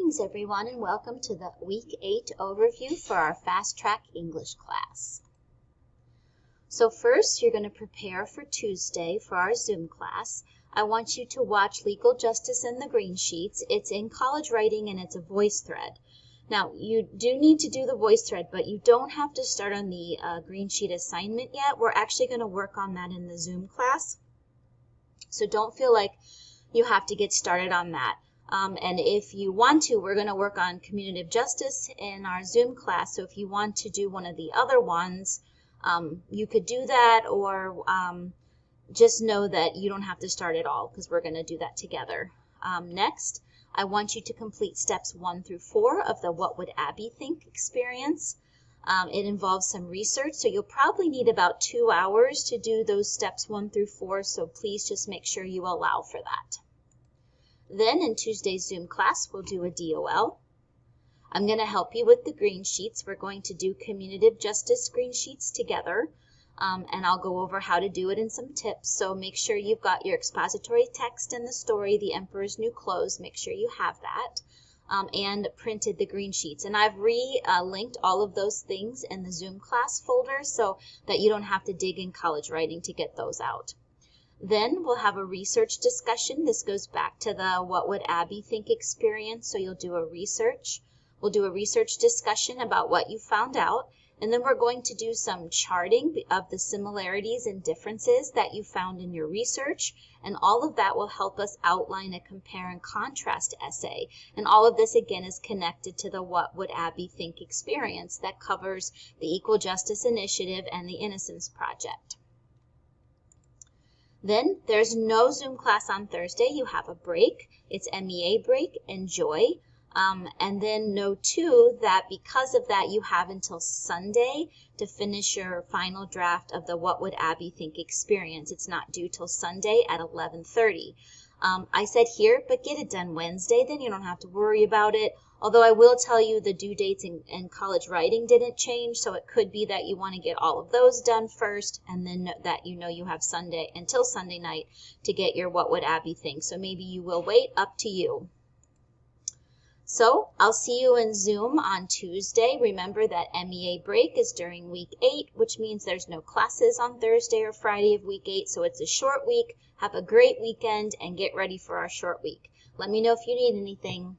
Greetings everyone and welcome to the Week 8 overview for our FastTrack English class. So first you're going to prepare for Tuesday for our Zoom class. I want you to watch Legal Justice in the Green Sheets. It's in college writing and it's a voice thread. Now you do need to do the voice thread, but you don't have to start on the green sheet assignment yet. We're actually going to work on that in the Zoom class. So don't feel like you have to get started on that. And if you want to, we're going to work on communicative justice in our Zoom class. So if you want to do one of the other ones, you could do that, or just know that you don't have to start at all because we're going to do that together. Next, I want you to complete steps 1 through 4 of the What Would Abby Think experience. It involves some research, so you'll probably need about 2 hours to do those steps 1 through 4, so please just make sure you allow for that. Then in Tuesday's Zoom class, we'll do a DOL. I'm going to help you with the green sheets. We're going to do communicative justice green sheets together, and I'll go over how to do it and some tips. So make sure you've got your expository text and the story, The Emperor's New Clothes. Make sure you have that, and printed the green sheets. And I've linked all of those things in the Zoom class folder so that you don't have to dig in college writing to get those out. Then we'll have a research discussion. This goes back to the What Would Abby Think experience. So you'll do a research. We'll do a research discussion about what you found out. And then we're going to do some charting of the similarities and differences that you found in your research. And all of that will help us outline a compare and contrast essay. And all of this, again, is connected to the What Would Abby Think experience that covers the Equal Justice Initiative and the Innocence Project. Then there's no Zoom class on Thursday. You have a break. It's MEA break. Enjoy. And then note too that because of that, you have until Sunday to finish your final draft of the What Would Abby Think experience. It's not due till Sunday at 11:30. I said here, but get it done Wednesday, then you don't have to worry about it. Although I will tell you the due dates in college writing didn't change, so it could be that you want to get all of those done first, and then that you have Sunday until Sunday night to get your What Would Abby Think. So maybe you will wait, up to you. So I'll see you in Zoom on Tuesday. Remember that MEA break is during week 8, which means there's no classes on Thursday or Friday of week 8, so it's a short week. Have a great weekend and get ready for our short week. Let me know if you need anything.